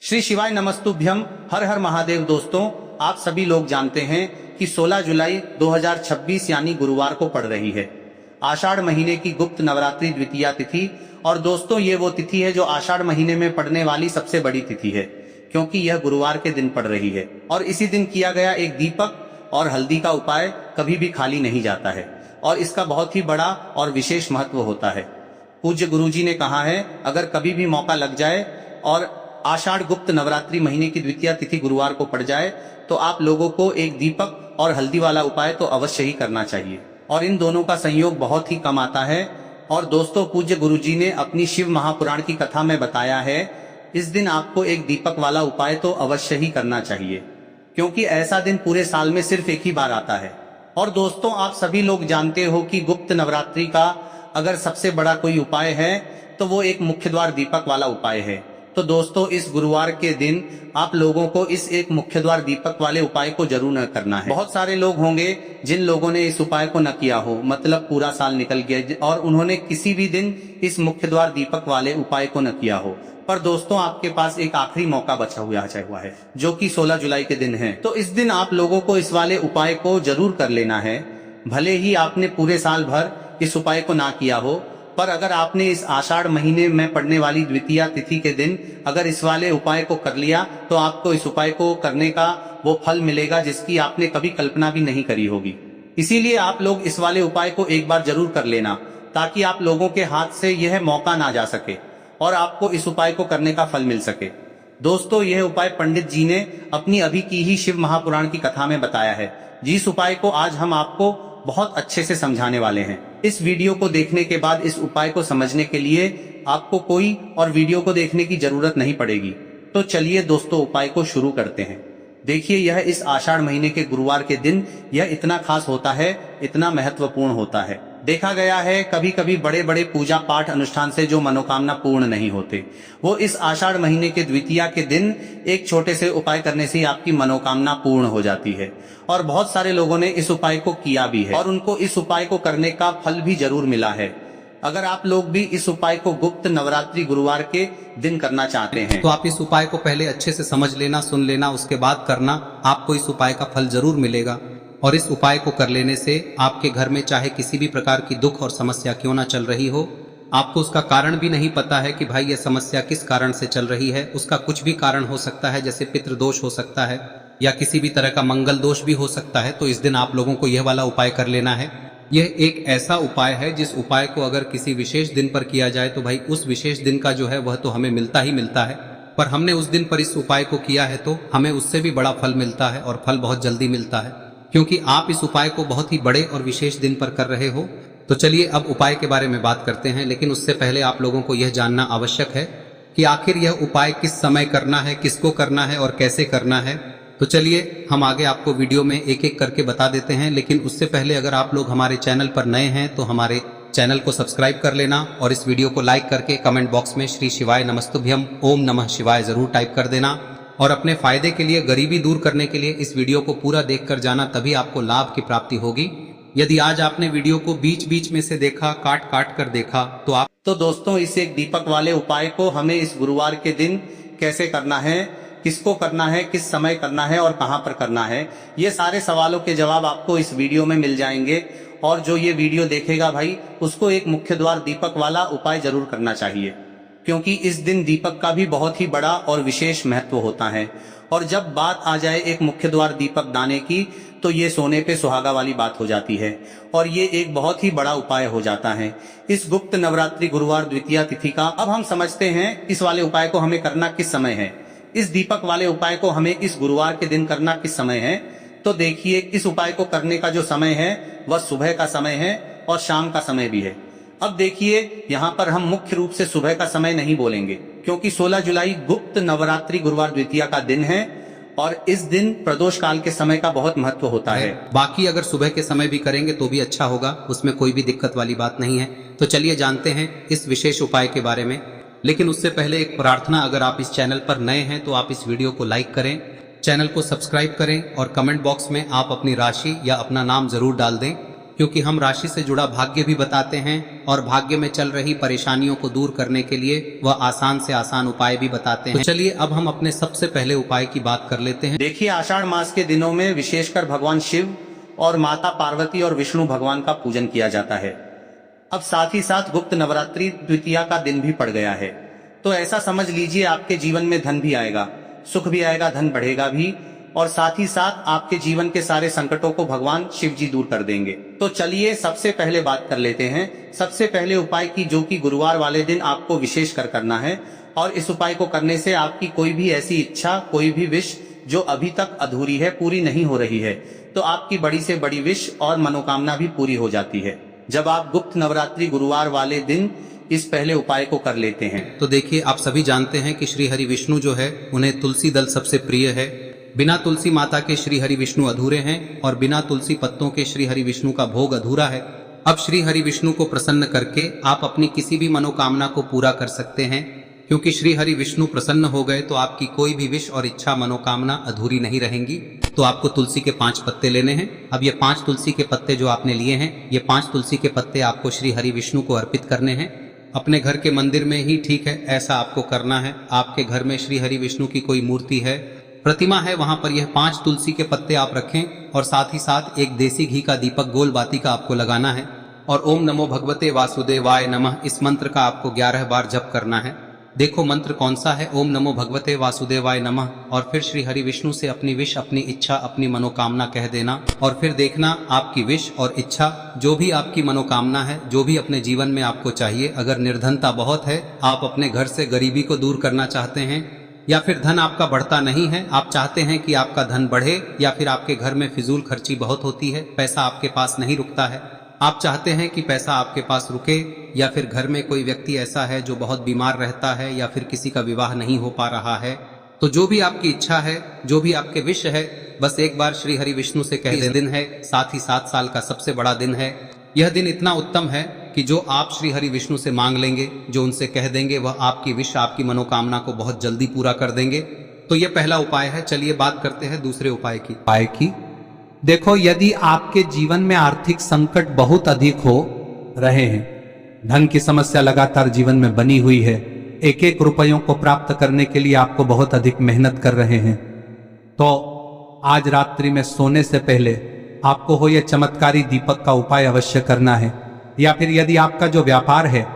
श्री शिवाय नमस्तुभ्यम। हर हर महादेव। दोस्तों, आप सभी लोग जानते हैं कि 16 जुलाई 2026 यानी गुरुवार को पड़ रही है आषाढ़ महीने की गुप्त नवरात्रि द्वितीया तिथि। और दोस्तों, ये वो तिथि है जो आषाढ़ महीने में पड़ने वाली सबसे बड़ी तिथि है, क्योंकि यह गुरुवार के दिन पड़ रही है। और इसी दिन किया गया एक दीपक और हल्दी का उपाय कभी भी खाली नहीं जाता है और इसका बहुत ही बड़ा और विशेष महत्व होता है। पूज्य गुरुजी ने कहा है, अगर कभी भी मौका लग जाए और आषाढ़ गुप्त नवरात्रि महीने की द्वितीया तिथि गुरुवार को पड़ जाए तो आप लोगों को एक दीपक और हल्दी वाला उपाय तो अवश्य ही करना चाहिए। और इन दोनों का संयोग बहुत ही कम आता है। और दोस्तों, पूज्य गुरुजी ने अपनी शिव महापुराण की कथा में बताया है, इस दिन आपको एक दीपक वाला उपाय तो अवश्य ही करना चाहिए, क्योंकि ऐसा दिन पूरे साल में सिर्फ एक ही बार आता है। और दोस्तों, आप सभी लोग जानते हो कि गुप्त नवरात्रि का अगर सबसे बड़ा कोई उपाय है तो वो एक मुख्य द्वार दीपक वाला उपाय है। तो दोस्तों, इस गुरुवार के दिन आप लोगों को इस एक मुख्य द्वार दीपक वाले उपाय को जरूर न करना है। बहुत सारे लोग होंगे जिन लोगों ने इस उपाय को न किया हो, मतलब पूरा साल निकल गया और उन्होंने किसी भी दिन इस मुख्य द्वार दीपक वाले उपाय को न किया हो। पर दोस्तों, आपके पास एक आखिरी मौका बचा हुआ है जो कि 16 जुलाई के दिन है। तो इस दिन आप लोगों को इस वाले उपाय को जरूर कर लेना है। भले ही आपने पूरे साल भर इस उपाय को ना किया हो, पर अगर आपने इस आषाढ़ महीने में पड़ने वाली द्वितीया तिथि के दिन अगर इस वाले उपाय को कर लिया तो आपको इस उपाय को करने का वो फल मिलेगा जिसकी आपने कभी कल्पना भी नहीं करी होगी। इसीलिए आप लोग इस वाले उपाय को एक बार जरूर कर लेना, ताकि आप लोगों के हाथ से यह मौका ना जा सके और आपको इस उपाय को करने का फल मिल सके। दोस्तों, यह उपाय पंडित जी ने अपनी अभी की ही शिव महापुराण की कथा में बताया है, जिस उपाय को आज हम आपको बहुत अच्छे से समझाने वाले हैं। इस वीडियो को देखने के बाद इस उपाय को समझने के लिए आपको कोई और वीडियो को देखने की जरूरत नहीं पड़ेगी। तो चलिए दोस्तों, उपाय को शुरू करते हैं। देखिए, यह इस आषाढ़ महीने के गुरुवार के दिन यह इतना खास होता है, इतना महत्वपूर्ण होता है। देखा गया है कभी कभी बड़े बड़े पूजा पाठ अनुष्ठान से जो मनोकामना पूर्ण नहीं होते, वो इस आषाढ़ महीने के द्वितीया के दिन एक छोटे से उपाय करने से ही आपकी मनोकामना पूर्ण हो जाती है। और बहुत सारे लोगों ने इस उपाय को किया भी है और उनको इस उपाय को करने का फल भी जरूर मिला है। अगर आप लोग भी इस उपाय को गुप्त नवरात्रि गुरुवार के दिन करना चाहते हैं तो आप इस उपाय को पहले अच्छे से समझ लेना, सुन लेना, उसके बाद करना। आपको इस उपाय का फल जरूर मिलेगा। और इस उपाय को कर लेने से आपके घर में चाहे किसी भी प्रकार की दुख और समस्या क्यों ना चल रही हो, आपको उसका कारण भी नहीं पता है कि भाई ये समस्या किस कारण से चल रही है, उसका कुछ भी कारण हो सकता है, जैसे पितृदोष हो सकता है या किसी भी तरह का मंगल दोष भी हो सकता है। तो इस दिन आप लोगों को यह वाला उपाय कर लेना है। यह एक ऐसा उपाय है जिस उपाय को अगर किसी विशेष दिन पर किया जाए तो भाई उस विशेष दिन का जो है वह तो हमें मिलता ही मिलता है, पर हमने उस दिन पर इस उपाय को किया है तो हमें उससे भी बड़ा फल मिलता है और फल बहुत जल्दी मिलता है, क्योंकि आप इस उपाय को बहुत ही बड़े और विशेष दिन पर कर रहे हो। तो चलिए अब उपाय के बारे में बात करते हैं, लेकिन उससे पहले आप लोगों को यह जानना आवश्यक है कि आखिर यह उपाय किस समय करना है, किसको करना है और कैसे करना है। तो चलिए हम आगे आपको वीडियो में एक एक करके बता देते हैं, लेकिन उससे पहले अगर आप लोग हमारे चैनल पर नए हैं तो हमारे चैनल को सब्सक्राइब कर लेना और इस वीडियो को लाइक करके कमेंट बॉक्स में श्री शिवाय नमस्तुभ्यम ओम नमः शिवाय जरूर टाइप कर देना। और अपने फायदे के लिए, गरीबी दूर करने के लिए इस वीडियो को पूरा देखकर जाना, तभी आपको लाभ की प्राप्ति होगी। यदि आज आपने वीडियो को बीच बीच में से देखा, काट काट कर देखा तो दोस्तों, इस एक दीपक वाले उपाय को हमें इस गुरुवार के दिन कैसे करना है, किसको करना है, किस समय करना है और कहां पर करना है, ये सारे सवालों के जवाब आपको इस वीडियो में मिल जाएंगे। और जो ये वीडियो देखेगा भाई, उसको एक मुख्य द्वार दीपक वाला उपाय जरूर करना चाहिए, क्योंकि इस दिन दीपक का भी बहुत ही बड़ा और विशेष महत्व होता है। और जब बात आ जाए एक मुख्य द्वार दीपक दाने की, तो ये सोने पे सुहागा वाली बात हो जाती है और ये एक बहुत ही बड़ा उपाय हो जाता है इस गुप्त नवरात्रि गुरुवार द्वितीया तिथि का। अब हम समझते हैं इस वाले उपाय को हमें करना किस समय है। इस दीपक वाले उपाय को हमें इस गुरुवार के दिन करना किस समय है, तो देखिए, इस उपाय को करने का जो समय है वह सुबह का समय है और शाम का समय भी है। अब देखिए, यहाँ पर हम मुख्य रूप से सुबह का समय नहीं बोलेंगे, क्योंकि 16 जुलाई गुप्त नवरात्रि गुरुवार द्वितीया का दिन है और इस दिन प्रदोष काल के समय का बहुत महत्व होता है। बाकी अगर सुबह के समय भी करेंगे तो भी अच्छा होगा, उसमें कोई भी दिक्कत वाली बात नहीं है। तो चलिए जानते हैं इस विशेष उपाय के बारे में। लेकिन उससे पहले एक प्रार्थना, अगर आप इस चैनल पर नए हैं तो आप इस वीडियो को लाइक करें, चैनल को सब्सक्राइब करें और कमेंट बॉक्स में आप अपनी राशि या अपना नाम जरूर डाल दें। क्योंकि हम राशि से जुड़ा भाग्य भी बताते हैं और भाग्य में चल रही परेशानियों को दूर करने के लिए वह आसान से आसान उपाय भी बताते हैं। तो चलिए अब हम अपने सबसे पहले उपाय की बात कर लेते हैं। देखिए, आषाढ़ मास के दिनों में विशेषकर भगवान शिव और माता पार्वती और विष्णु भगवान का पूजन किया जाता है। अब साथ ही साथ गुप्त नवरात्रि द्वितीया का दिन भी पड़ गया है, तो ऐसा समझ लीजिए आपके जीवन में धन भी आएगा, सुख भी आएगा, धन बढ़ेगा भी, और साथ ही साथ आपके जीवन के सारे संकटों को भगवान शिव जी दूर कर देंगे। तो चलिए सबसे पहले बात कर लेते हैं सबसे पहले उपाय की, जो कि गुरुवार वाले दिन आपको विशेष कर करना है। और इस उपाय को करने से आपकी कोई भी ऐसी इच्छा, कोई भी विश जो अभी तक अधूरी है, पूरी नहीं हो रही है, तो आपकी बड़ी से बड़ी विश और मनोकामना भी पूरी हो जाती है जब आप गुप्त नवरात्रि गुरुवार वाले दिन इस पहले उपाय को कर लेते हैं। तो देखिए, आप सभी जानते हैं कि श्री हरि विष्णु जो है उन्हें तुलसी दल सबसे प्रिय है। बिना तुलसी माता के श्री हरि विष्णु अधूरे हैं और बिना तुलसी पत्तों के श्री हरि विष्णु का भोग अधूरा है। अब श्री हरि विष्णु को प्रसन्न करके आप अपनी किसी भी मनोकामना को पूरा कर सकते हैं, क्योंकि श्री हरि विष्णु प्रसन्न हो गए तो आपकी कोई भी विश और इच्छा मनोकामना अधूरी नहीं रहेंगी। तो आपको तुलसी के 5 पत्ते लेने हैं। अब ये 5 तुलसी के पत्ते जो आपने लिए हैं, ये 5 तुलसी के पत्ते आपको श्री हरि विष्णु को अर्पित करने हैं। अपने घर के मंदिर में ही ठीक है, ऐसा आपको करना है। आपके घर में श्री हरि विष्णु की कोई मूर्ति है, प्रतिमा है, वहां पर यह 5 तुलसी के पत्ते आप रखें और साथ ही साथ एक देसी घी का दीपक गोल बाती का आपको लगाना है और ओम नमो भगवते वासुदेवाय नमः इस मंत्र का आपको 11 बार जप करना है। देखो मंत्र कौन सा है, ओम नमो भगवते वासुदेवाय नमः, और फिर श्री हरि विष्णु से अपनी विश, अपनी इच्छा, अपनी मनोकामना कह देना और फिर देखना आपकी विश और इच्छा, जो भी आपकी मनोकामना है, जो भी अपने जीवन में आपको चाहिए। अगर निर्धनता बहुत है, आप अपने घर से गरीबी को दूर करना चाहते हैं, या फिर धन आपका बढ़ता नहीं है, आप चाहते हैं कि आपका धन बढ़े, या फिर आपके घर में फिजूल खर्ची बहुत होती है, पैसा आपके पास नहीं रुकता है, आप चाहते हैं कि पैसा आपके पास रुके, या फिर घर में कोई व्यक्ति ऐसा है जो बहुत बीमार रहता है, या फिर किसी का विवाह नहीं हो पा रहा है, तो जो भी आपकी इच्छा है, जो भी आपके विश है, बस एक बार श्री हरि विष्णु से कह दे। दिन है, साथ ही 7 साल का सबसे बड़ा दिन है। यह दिन इतना उत्तम है कि जो आप श्री हरि विष्णु से मांग लेंगे, जो उनसे कह देंगे, वह आपकी विश, आपकी मनोकामना को बहुत जल्दी पूरा कर देंगे। तो यह पहला उपाय है। चलिए बात करते हैं दूसरे उपाय की। देखो, यदि आपके जीवन में आर्थिक संकट बहुत अधिक हो रहे हैं, धन की समस्या लगातार जीवन में बनी हुई है, एक एक रुपयों को प्राप्त करने के लिए आपको बहुत अधिक मेहनत कर रहे हैं, तो आज रात्रि में सोने से पहले आपको हो यह चमत्कारी दीपक का उपाय अवश्य करना है। या फिर यदि आपका जो व्यापार है,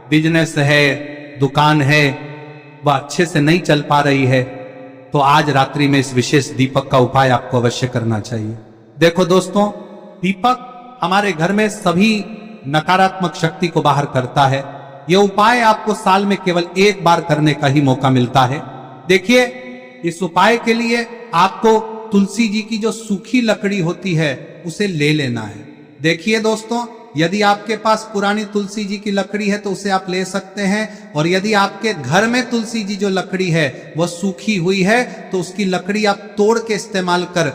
बिजनेस है, दुकान है, वह अच्छे से नहीं चल पा रही है, तो आज रात्रि में इस विशेष दीपक का उपाय आपको अवश्य करना चाहिए। देखो दोस्तों, दीपक हमारे घर में सभी नकारात्मक शक्ति को बाहर करता है। यह उपाय आपको साल में केवल एक बार करने का ही मौका मिलता है। देखिए, इस उपाय के लिए आपको तुलसी जी की जो सूखी लकड़ी होती है उसे ले लेना है। देखिए दोस्तों, यदि आपके पास पुरानी तुलसी जी की लकड़ी है तो उसे आप ले सकते हैं, और यदि आपके घर में तुलसी जी जो लकड़ी है वह सूखी हुई है तो उसकी लकड़ी आप तोड़ के इस्तेमाल कर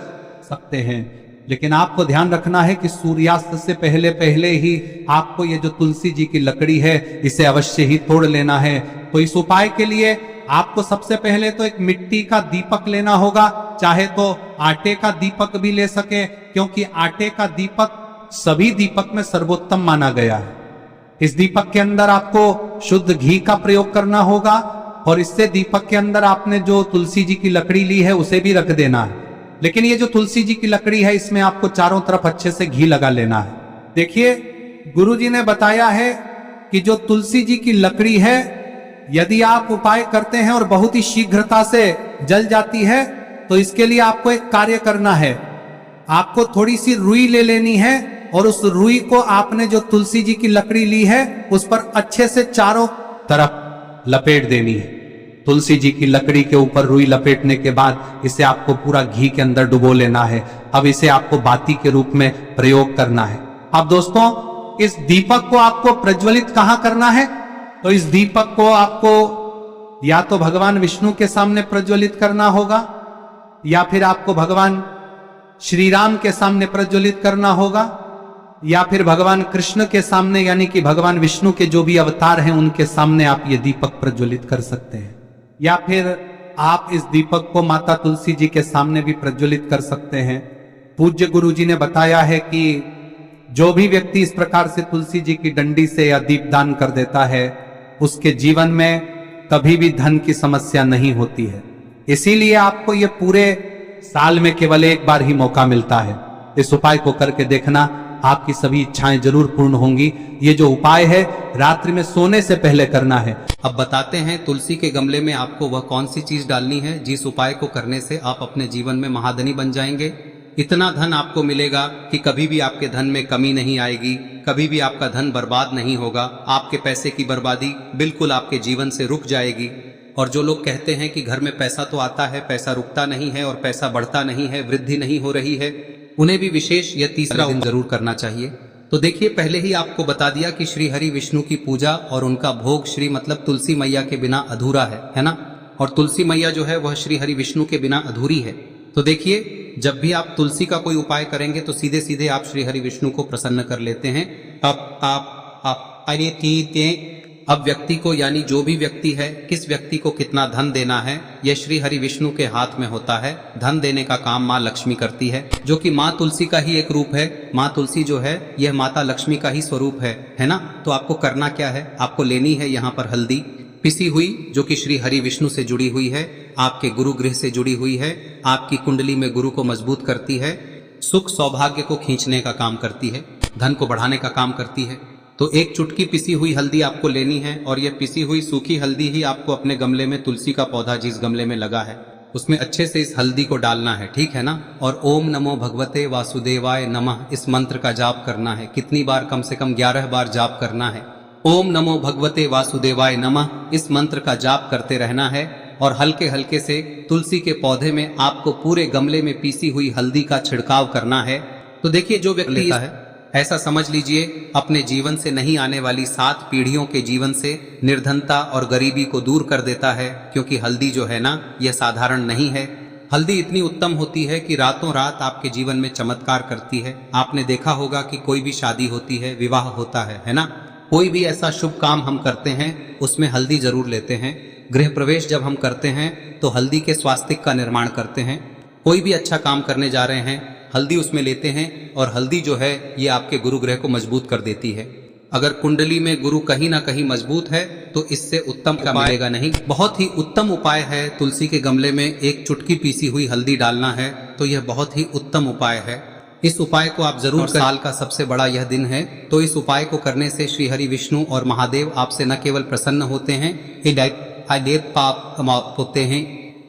सकते हैं। लेकिन आपको ध्यान रखना है कि सूर्यास्त से पहले पहले ही आपको ये जो तुलसी जी की लकड़ी है इसे अवश्य ही तोड़ लेना है। तो इस उपाय के लिए आपको सबसे पहले तो एक मिट्टी का दीपक लेना होगा, चाहे तो आटे का दीपक भी ले सके, क्योंकि आटे का दीपक सभी दीपक में सर्वोत्तम माना गया है। इस दीपक के अंदर आपको शुद्ध घी का प्रयोग करना होगा, और इससे दीपक के अंदर आपने जो तुलसी जी की लकड़ी ली है उसे भी रख देना है। लेकिन ये जो तुलसी जी की लकड़ी है, इसमें आपको चारों तरफ अच्छे से घी लगा लेना है। देखिए, गुरु जी ने बताया है कि जो तुलसी जी की लकड़ी है, यदि आप उपाय करते हैं और बहुत ही शीघ्रता से जल जाती है, तो इसके लिए आपको एक कार्य करना है। आपको थोड़ी सी रुई ले लेनी है और उस रुई को आपने जो तुलसी जी की लकड़ी ली है उस पर अच्छे से चारों तरफ लपेट देनी है। तुलसी जी की लकड़ी के ऊपर रुई लपेटने के बाद इसे आपको पूरा घी के अंदर डुबो लेना है। अब इसे आपको बाती के रूप में प्रयोग करना है। अब दोस्तों, इस दीपक को आपको प्रज्वलित कहां करना है? तो इस दीपक को आपको या तो भगवान विष्णु के सामने प्रज्वलित करना होगा, या फिर आपको भगवान श्री राम के सामने प्रज्वलित करना होगा, या फिर भगवान कृष्ण के सामने, यानी कि भगवान विष्णु के जो भी अवतार हैं उनके सामने आप ये दीपक प्रज्वलित कर सकते हैं। या फिर आप इस दीपक को माता तुलसी जी के सामने भी प्रज्वलित कर सकते हैं। पूज्य गुरु जी ने बताया है कि जो भी व्यक्ति इस प्रकार से तुलसी जी की डंडी से या दीपदान कर देता है, उसके जीवन में कभी भी धन की समस्या नहीं होती है। इसीलिए आपको ये पूरे साल में केवल एक बार ही मौका मिलता है। इस उपाय को करके देखना, आपकी सभी इच्छाएं जरूर पूर्ण होंगी। ये जो उपाय है रात्रि में सोने से पहले करना है। अब बताते हैं तुलसी के गमले में आपको वह कौन सी चीज डालनी है जिस उपाय को करने से आप अपने जीवन में महाधनी बन जाएंगे। इतना धन आपको मिलेगा कि कभी भी आपके धन में कमी नहीं आएगी, कभी भी आपका धन बर्बाद नहीं होगा। आपके पैसे की बर्बादी बिल्कुल आपके जीवन से रुक जाएगी। और जो लोग कहते हैं कि घर में पैसा तो आता है, पैसा रुकता नहीं है और पैसा बढ़ता नहीं है, वृद्धि नहीं हो रही है, उन्हें भी विशेष यह तीसरा दिन जरूर करना चाहिए। तो देखिए, पहले ही आपको बता दिया कि श्री हरि विष्णु की पूजा और उनका भोग श्री मतलब तुलसी मैया के बिना अधूरा है ना। और तुलसी मैया जो है वह श्री हरि विष्णु के बिना अधूरी है। तो देखिए, जब भी आप तुलसी का कोई उपाय करेंगे तो सीधे सीधे आप श्री हरि विष्णु को प्रसन्न कर लेते हैं। अब व्यक्ति को, यानी जो भी व्यक्ति है, किस व्यक्ति को कितना धन देना है, यह श्री हरि विष्णु के हाथ में होता है। धन देने का काम माँ लक्ष्मी करती है, जो कि माँ तुलसी का ही एक रूप है। माँ तुलसी जो है यह माता लक्ष्मी का ही स्वरूप है ना। तो आपको करना क्या है, आपको लेनी है यहाँ पर हल्दी पिसी हुई, जो कि श्री हरि विष्णु से जुड़ी हुई है, आपके गुरु गृह से जुड़ी हुई है, आपकी कुंडली में गुरु को मजबूत करती है, सुख सौभाग्य को खींचने का काम करती है, धन को बढ़ाने का काम करती है। तो एक चुटकी पिसी हुई हल्दी आपको लेनी है और यह पिसी हुई सूखी हल्दी ही आपको अपने गमले में, तुलसी का पौधा जिस गमले में लगा है उसमें अच्छे से इस हल्दी को डालना है, ठीक है ना। और ओम नमो भगवते वासुदेवाय नमः इस मंत्र का जाप करना है। कितनी बार, कम से कम 11 बार जाप करना है। ओम नमो भगवते वासुदेवाय नमः इस मंत्र का जाप करते रहना है। और हल्के हल्के से तुलसी के पौधे में आपको पूरे गमले में पीसी हुई हल्दी का छिड़काव करना है। तो देखिए, जो व्यक्ति लेता है, ऐसा समझ लीजिए अपने जीवन से नहीं आने वाली 7 पीढ़ियों के जीवन से निर्धनता और गरीबी को दूर कर देता है। क्योंकि हल्दी जो है ना, यह साधारण नहीं है। हल्दी इतनी उत्तम होती है कि रातों रात आपके जीवन में चमत्कार करती है। आपने देखा होगा कि कोई भी शादी होती है, विवाह होता है ना, कोई भी ऐसा शुभ काम हम करते हैं उसमें हल्दी जरूर लेते हैं। गृह प्रवेश जब हम करते हैं तो हल्दी के स्वास्तिक का निर्माण करते हैं। कोई भी अच्छा काम करने जा रहे हैं, हल्दी उसमें लेते हैं। और हल्दी जो है ये आपके गुरु ग्रह को मजबूत कर देती है। अगर कुंडली में गुरु कहीं ना कहीं मजबूत है तो इससे उत्तम का मिलेगा नहीं। बहुत ही उत्तम उपाय है, तुलसी के गमले में एक चुटकी पीसी हुई हल्दी डालना है। तो यह बहुत ही उत्तम उपाय है। इस उपाय को आप जरूर, साल का सबसे बड़ा यह दिन है। तो इस उपाय को करने से श्री हरि विष्णु और महादेव आपसे न केवल प्रसन्न होते हैं, पाप होते हैं,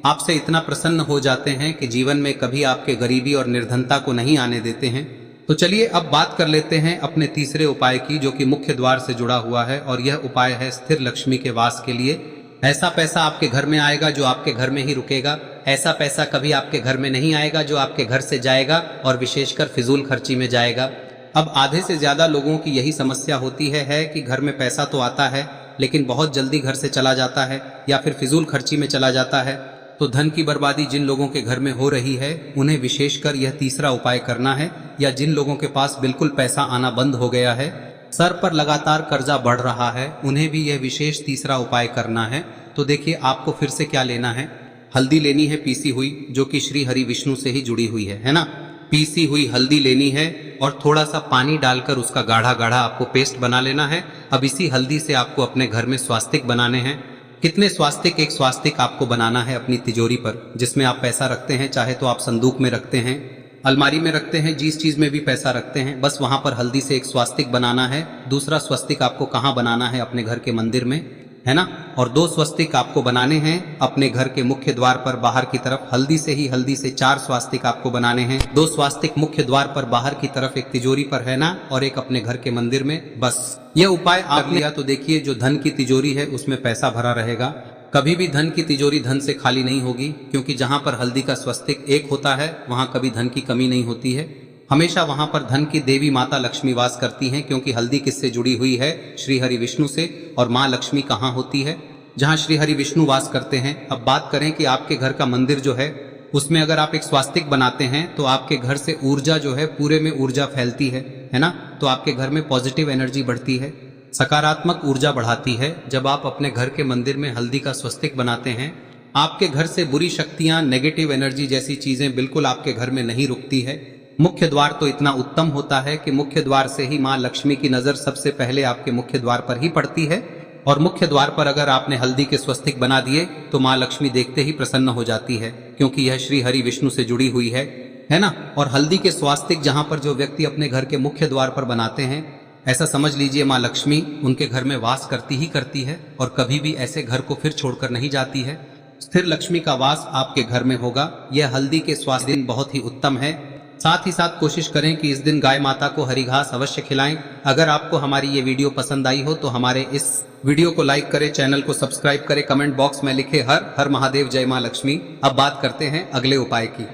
आपसे इतना प्रसन्न हो जाते हैं कि जीवन में कभी आपके गरीबी और निर्धनता को नहीं आने देते हैं। तो चलिए अब बात कर लेते हैं अपने तीसरे उपाय की, जो कि मुख्य द्वार से जुड़ा हुआ है। और यह उपाय है स्थिर लक्ष्मी के वास के लिए। ऐसा पैसा आपके घर में आएगा जो आपके घर में ही रुकेगा। ऐसा पैसा कभी आपके घर में नहीं आएगा जो आपके घर से जाएगा और विशेषकर फिजूल खर्ची में जाएगा। अब आधे से ज्यादा लोगों की यही समस्या होती है कि घर में पैसा तो आता है लेकिन बहुत जल्दी घर से चला जाता है या फिर फिजूल खर्ची में चला जाता है। तो धन की बर्बादी जिन लोगों के घर में हो रही है उन्हें विशेषकर यह तीसरा उपाय करना है। या जिन लोगों के पास बिल्कुल पैसा आना बंद हो गया है, सर पर लगातार कर्जा बढ़ रहा है, उन्हें भी यह विशेष तीसरा उपाय करना है। तो देखिए, आपको फिर से क्या लेना है, हल्दी लेनी है पीसी हुई, जो कि श्री हरि विष्णु से ही जुड़ी हुई है ना। पीसी हुई हल्दी लेनी है और थोड़ा सा पानी डालकर उसका गाढ़ा गाढ़ा आपको पेस्ट बना लेना है। अब इसी हल्दी से आपको अपने घर में स्वास्तिक बनाने हैं। कितने स्वास्तिक? एक स्वास्तिक आपको बनाना है अपनी तिजोरी पर, जिसमें आप पैसा रखते हैं। चाहे तो आप संदूक में रखते हैं, अलमारी में रखते हैं, जिस चीज में भी पैसा रखते हैं, बस वहां पर हल्दी से एक स्वास्तिक बनाना है। दूसरा स्वस्तिक आपको कहाँ बनाना है? अपने घर के मंदिर में, है ना। और 2 स्वस्तिक आपको बनाने हैं अपने घर के मुख्य द्वार पर बाहर की तरफ। हल्दी से 4 स्वास्तिक आपको बनाने हैं। 2 स्वास्तिक मुख्य द्वार पर बाहर की तरफ, एक तिजोरी पर, है ना, और एक अपने घर के मंदिर में। बस यह उपाय आप लिया तो देखिए, जो धन की तिजोरी है उसमें पैसा भरा रहेगा। कभी भी धन की तिजोरी धन से खाली नहीं होगी, क्योंकि जहां पर हल्दी का स्वस्तिक एक होता है वहां कभी धन की कमी नहीं होती है। हमेशा वहां पर धन की देवी माता लक्ष्मी वास करती हैं, क्योंकि हल्दी किससे जुड़ी हुई है? श्री हरि विष्णु से। और माँ लक्ष्मी कहाँ होती है? जहाँ श्री हरि विष्णु वास करते हैं। अब बात करें कि आपके घर का मंदिर जो है उसमें अगर आप एक स्वास्तिक बनाते हैं तो आपके घर से ऊर्जा जो है, पूरे में ऊर्जा फैलती है ना। तो आपके घर में पॉजिटिव एनर्जी बढ़ती है, सकारात्मक ऊर्जा बढ़ाती है। जब आप अपने घर के मंदिर में हल्दी का स्वस्तिक बनाते हैं, आपके घर से बुरी शक्तियां, नेगेटिव एनर्जी जैसी चीजें बिल्कुल आपके घर में नहीं रुकती है। मुख्य द्वार तो इतना उत्तम होता है कि मुख्य द्वार से ही माँ लक्ष्मी की नजर सबसे पहले आपके मुख्य द्वार पर ही पड़ती है, और मुख्य द्वार पर अगर आपने हल्दी के स्वस्तिक बना दिए तो माँ लक्ष्मी देखते ही प्रसन्न हो जाती है, क्योंकि यह श्री हरि विष्णु से जुड़ी हुई है ना। और हल्दी के स्वास्तिक जहां पर जो व्यक्ति अपने घर के मुख्य द्वार पर बनाते हैं, ऐसा समझ लीजिए माँ लक्ष्मी उनके घर में वास करती है और कभी भी ऐसे घर को फिर छोड़कर नहीं जाती है। स्थिर लक्ष्मी का वास आपके घर में होगा। यह हल्दी के स्वास्थ्य दिन बहुत ही उत्तम है। साथ ही साथ कोशिश करें कि इस दिन गाय माता को हरी घास अवश्य खिलाएं। अगर आपको हमारी ये वीडियो पसंद आई हो तो हमारे इस वीडियो को लाइक करें, चैनल को सब्सक्राइब करें, कमेंट बॉक्स में लिखे हर हर महादेव जय माँ लक्ष्मी। अब बात करते हैं अगले उपाय की।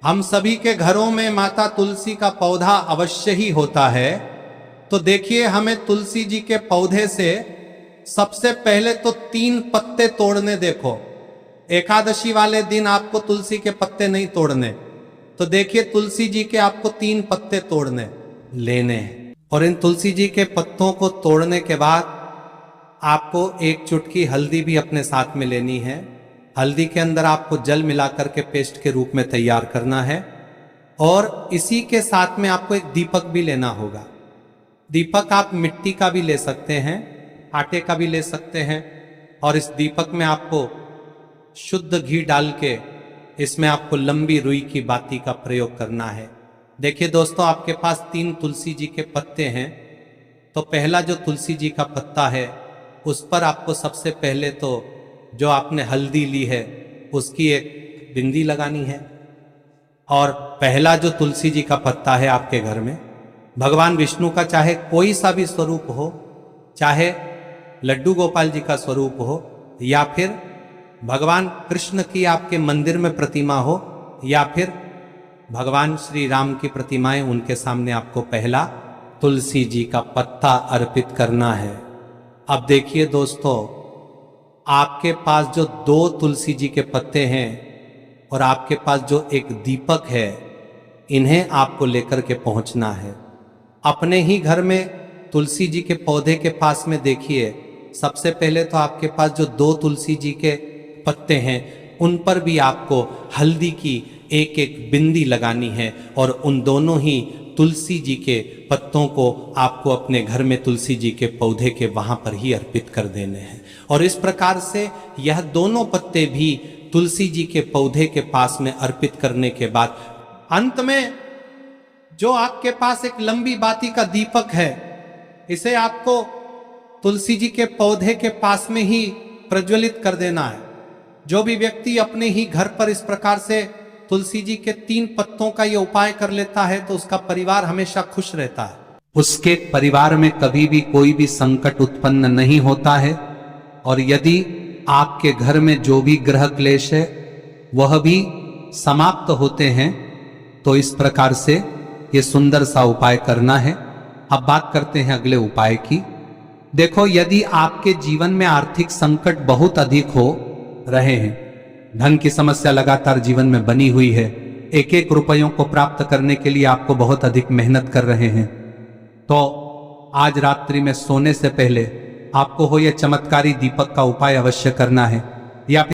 हम सभी के घरों में माता तुलसी का पौधा अवश्य ही होता है। तो देखिए, हमें तुलसी जी के पौधे से सबसे पहले तो 3 पत्ते तोड़ने। देखो, एकादशी वाले दिन आपको तुलसी के पत्ते नहीं तोड़ने, तो देखिए तुलसी जी के आपको 3 पत्ते तोड़ने लेने हैं। और इन तुलसी जी के पत्तों को तोड़ने के बाद आपको 1 चुटकी हल्दी भी अपने साथ में लेनी है। हल्दी के अंदर आपको जल मिलाकर के पेस्ट के रूप में तैयार करना है। और इसी के साथ में आपको एक दीपक भी लेना होगा। दीपक आप मिट्टी का भी ले सकते हैं, आटे का भी ले सकते हैं। और इस दीपक में आपको शुद्ध घी डाल के इसमें आपको लंबी रुई की बाती का प्रयोग करना है। देखिए दोस्तों, आपके पास 3 तुलसी जी के पत्ते हैं, तो पहला जो तुलसी जी का पत्ता है उस पर आपको सबसे पहले तो जो आपने हल्दी ली है उसकी एक बिंदी लगानी है। और पहला जो तुलसी जी का पत्ता है आपके घर में, भगवान विष्णु का चाहे कोई सा भी स्वरूप हो, चाहे लड्डू गोपाल जी का स्वरूप हो, या फिर भगवान कृष्ण की आपके मंदिर में प्रतिमा हो, या फिर भगवान श्री राम की प्रतिमाएं, उनके सामने आपको पहला तुलसी जी का पत्ता अर्पित करना है। अब देखिए दोस्तों, आपके पास जो 2 तुलसी जी के पत्ते हैं और आपके पास जो एक दीपक है, इन्हें आपको लेकर के पहुंचना है। अपने ही घर में तुलसी जी के पौधे के पास में देखिए, सबसे पहले तो आपके पास जो 2 तुलसी जी के पत्ते हैं उन पर भी आपको हल्दी की एक एक बिंदी लगानी है। और उन दोनों ही तुलसी जी के पत्तों को आपको अपने घर में तुलसी जी के पौधे के वहां पर ही अर्पित कर देने हैं। और इस प्रकार से यह दोनों पत्ते भी तुलसी जी के पौधे के पास में अर्पित करने के बाद अंत में जो आपके पास एक लंबी बाती का दीपक है, इसे आपको तुलसी जी के पौधे के पास में ही प्रज्वलित कर देना है। जो भी व्यक्ति अपने ही घर पर इस प्रकार से तुलसी जी के 3 पत्तों का ये उपाय कर लेता है तो उसका परिवार हमेशा खुश रहता है। उसके परिवार में कभी भी कोई भी संकट उत्पन्न नहीं होता है। और यदि आपके घर में जो भी ग्रह क्लेश है वह भी समाप्त होते हैं, तो इस प्रकार से ये सुंदर सा उपाय करना है। अब बात करते हैं अगले उपाय की। देखो, यदि आपके जीवन में आर्थिक संकट बहुत अधिक हो रहे हैं, धन की समस्या लगातार जीवन में बनी हुई है, एक एक रुपयों को प्राप्त करने के लिए आपको बहुत अधिक मेहनत कर रहे हैं, तो आज रात्रि में सोने से पहले आपको हो यह चमत्कारी दीपक का उपाय अवश्य करना है। या